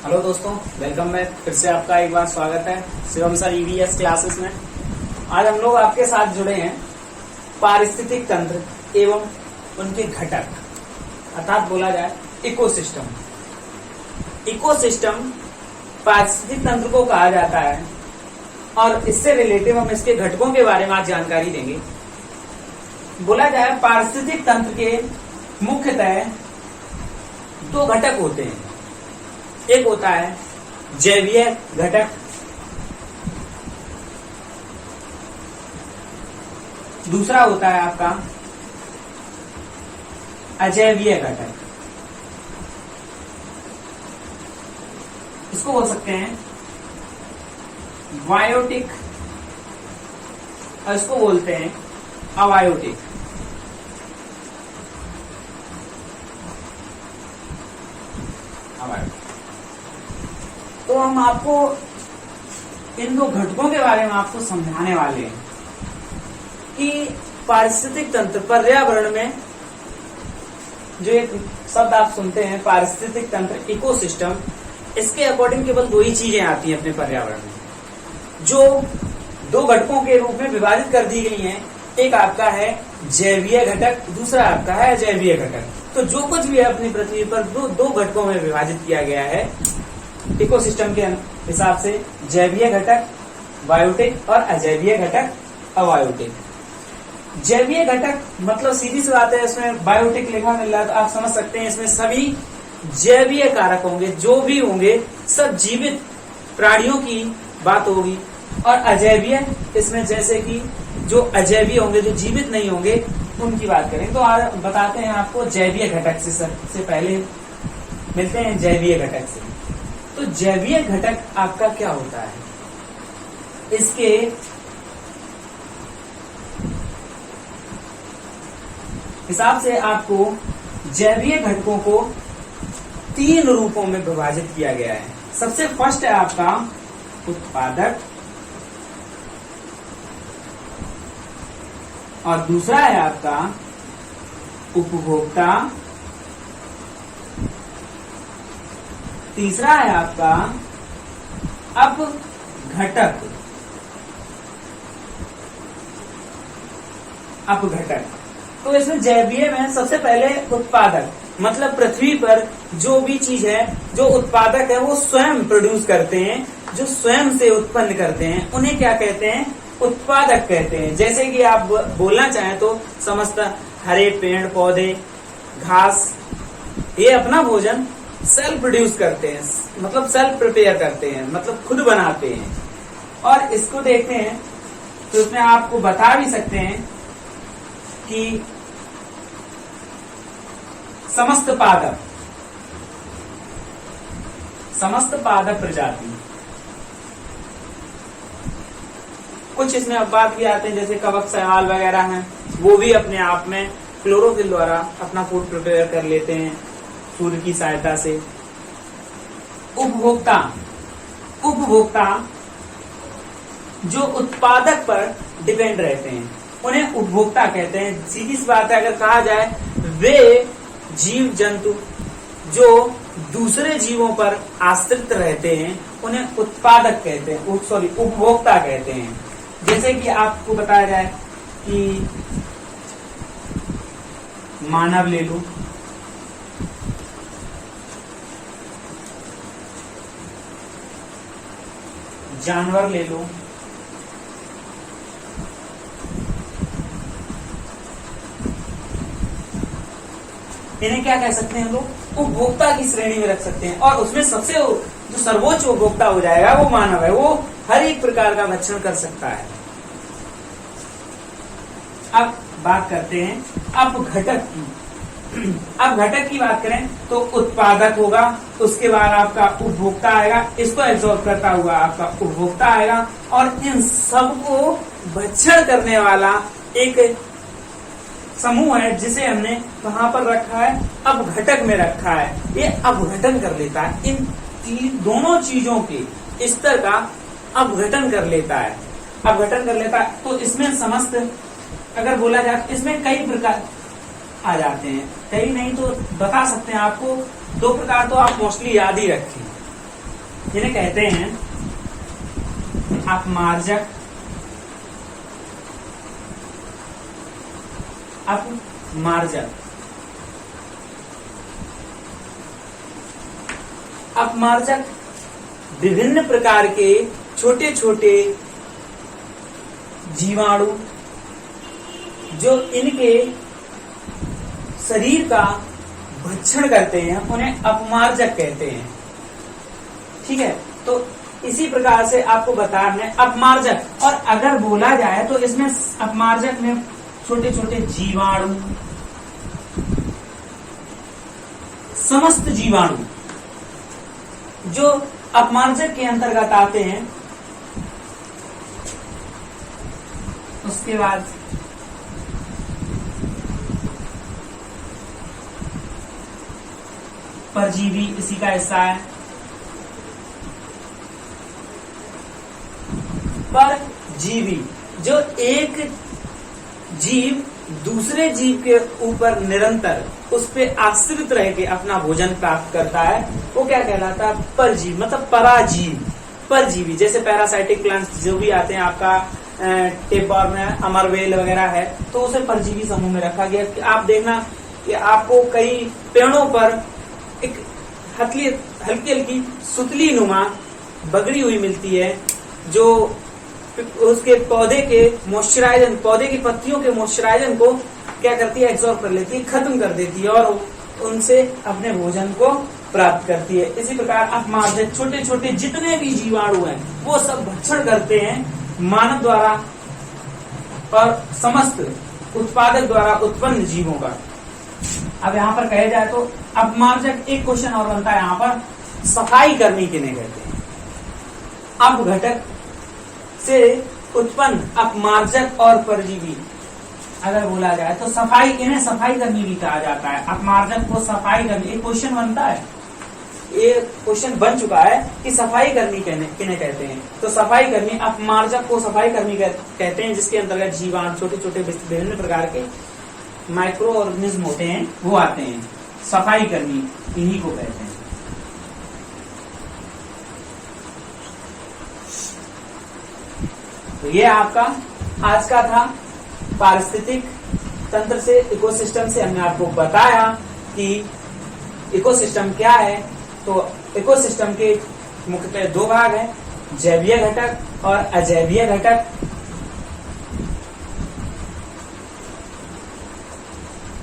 Hello दोस्तों, welcome back. फिर से आपका एक बार स्वागत है शिवम सर ईवीएस क्लासेस में। आज हम लोग आपके साथ जुड़े हैं पारिस्थितिक तंत्र एवं उनके घटक, अर्थात बोला जाए इकोसिस्टम। इकोसिस्टम पारिस्थितिक तंत्र को कहा जाता है और इससे रिलेटिव हम इसके घटकों के बारे में आज जानकारी देंगे। बोला जाए पारिस्थितिक तंत्र के मुख्यतः दो घटक होते हैं। एक होता है जैवीय घटक, दूसरा होता है आपका अजैवीय घटक। इसको बोल सकते हैं बायोटिक और इसको बोलते हैं अबायोटिक। तो हम आपको इन दो घटकों के बारे में आपको समझाने वाले हैं कि पारिस्थितिक तंत्र, पर्यावरण में जो एक शब्द आप सुनते हैं पारिस्थितिक तंत्र, इकोसिस्टम, इसके अकॉर्डिंग केवल दो ही चीजें आती हैं अपने पर्यावरण में, जो दो घटकों के रूप में विभाजित कर दी गई हैं। एक आपका है जैवीय घटक, दूसरा आपका है अजैवीय घटक। तो जो कुछ भी है अपनी पृथ्वी पर दो घटकों में विभाजित किया गया है इकोसिस्टम के हिसाब से, जैवीय घटक बायोटिक और अजैवीय घटक अबायोटिक। जैवीय घटक मतलब सीधी सी बात है, इसमें बायोटिक लिखा मिल रहा है तो आप समझ सकते हैं इसमें सभी जैवीय कारक होंगे, जो भी होंगे सब जीवित प्राणियों की बात होगी। और अजैवीय, इसमें जैसे कि जो अजैवीय होंगे, जो जीवित नहीं होंगे, उनकी बात करें। तो आज बताते हैं आपको जैवीय घटक से। सबसे पहले मिलते हैं जैवीय घटक से। तो जैवीय घटक आपका क्या होता है? इसके हिसाब से आपको जैवीय घटकों को तीन रूपों में विभाजित किया गया है। सबसे फर्स्ट है आपका उत्पादक, और दूसरा है आपका उपभोक्ता, तीसरा है आपका अपघटक। अपघटक। तो इसमें जैवीय में सबसे पहले उत्पादक, मतलब पृथ्वी पर जो भी चीज है, जो उत्पादक है, वो स्वयं प्रोड्यूस करते हैं, जो स्वयं से उत्पन्न करते हैं, उन्हें क्या कहते हैं? उत्पादक कहते हैं। जैसे कि आप बोलना चाहें तो समस्त हरे पेड़ पौधे, घास, ये अपना भोजन सेल्फ प्रोड्यूस करते हैं, मतलब सेल्फ प्रिपेयर करते हैं, मतलब खुद बनाते हैं। और इसको देखते हैं तो इसमें आपको बता भी सकते हैं कि समस्त पादप प्रजाति, कुछ इसमें अपवाद भी आते हैं जैसे कवक, शैवाल वगैरह हैं, वो भी अपने आप में क्लोरोफिल द्वारा अपना फूड प्रिपेयर कर लेते हैं सूर्य की सहायता से। उपभोक्ता जो उत्पादक पर डिपेंड रहते हैं, उन्हें उपभोक्ता कहते हैं। सीधी सी बात है, अगर कहा जाए वे जीव जंतु जो दूसरे जीवों पर आश्रित रहते हैं, उन्हें उत्पादक कहते हैं, उपभोक्ता कहते हैं। जैसे कि आपको बताया जाए कि मानव ले लो, जानवर ले लो, इन्हें क्या कह सकते हैं हम लोग? उपभोक्ता की श्रेणी में रख सकते हैं। और उसमें सबसे जो सर्वोच्च उपभोक्ता हो जाएगा वो मानव है, वो हर एक प्रकार का भक्षण कर सकता है। अब बात करते हैं अपघटक की। अपघटक की बात करें तो उत्पादक होगा, उसके बाद आपका उपभोक्ता आएगा, इसको एब्जॉर्ब करता हुआ आपका उपभोक्ता आएगा, और इन सबको भक्षण करने वाला एक समूह है जिसे हमने कहां पर रखा है? अपघटक में रखा है। ये अपघटन कर लेता है, इन दोनों चीजों के स्तर का अपघटन कर लेता है। तो इसमें समस्त, अगर बोला जाए इसमें कई प्रकार आ जाते हैं, कई नहीं तो बता सकते हैं आपको, 2 प्रकार तो आप मोस्टली याद ही रखें। जिन्हें कहते हैं अपमार्जक, अपमार्जक। अपमार्जक विभिन्न प्रकार के छोटे छोटे जीवाणु जो इनके शरीर का भक्षण करते हैं उन्हें अपमार्जक कहते हैं। ठीक है, तो इसी प्रकार से आपको बताना है अपमार्जक। और अगर बोला जाए तो इसमें अपमार्जक में छोटे छोटे जीवाणु, समस्त जीवाणु जो अपमार्जक के अंतर्गत आते हैं। उसके बाद परजीवी इसी का हिस्सा है। परजीवी जो एक जीव दूसरे जीव के ऊपर निरंतर उस पे आश्रित रह के अपना भोजन प्राप्त करता है, वो क्या कहलाता है? परजीवी, मतलब पराजीव, परजीवी। जैसे पैरासाइटिक प्लांट्स जो भी आते हैं, आपका टेपवर्म है, अमरवेल वगैरह है, तो उसे परजीवी समूह में रखा गया। आप देखना कि आपको कई पेड़ों पर एक हल्की हल्की सुतली नुमा बगड़ी हुई मिलती है, जो उसके पौधे के मॉइस्चराइजर, पौधे की पत्तियों के मॉइस्चराइजर को क्या करती है? एब्जॉर्ब कर लेती है, खत्म कर देती है और उनसे अपने भोजन को प्राप्त करती है। इसी प्रकार अपमार्जक छोटे छोटे जितने भी जीवाणु हैं वो सब भक्षण करते हैं मानव द्वारा और समस्त उत्पादक द्वारा उत्पन्न जीवों का। अब यहाँ पर कहे जाए तो अपमार्जक, एक क्वेश्चन और बनता है यहाँ पर, सफाई करनी किन्हें कहते हैं? अपघटक से उत्पन्न अपमार्जक और परजीवी अगर बोला जाए तो सफाई, इन्हें सफाई करनी भी कहा जाता है। अपमार्जक को सफाई करनी, एक क्वेश्चन बनता है, ये क्वेश्चन बन चुका है कि सफाई करनी किन्हें कहते हैं? तो सफाई करनी, अपमार्जक को सफाई करनी कहते हैं, जिसके अंतर्गत जीवाणु, छोटे छोटे विभिन्न प्रकार के माइक्रो ऑर्गेनिज्म होते हैं, वो आते हैं। सफाई करनी इन्हीं को कहते हैं। तो ये आपका आज का था पारिस्थितिक तंत्र से, इकोसिस्टम से। हमने आपको बताया कि इकोसिस्टम क्या है। तो इकोसिस्टम के मुख्यतः दो भाग हैं, जैवीय घटक और अजैवीय घटक।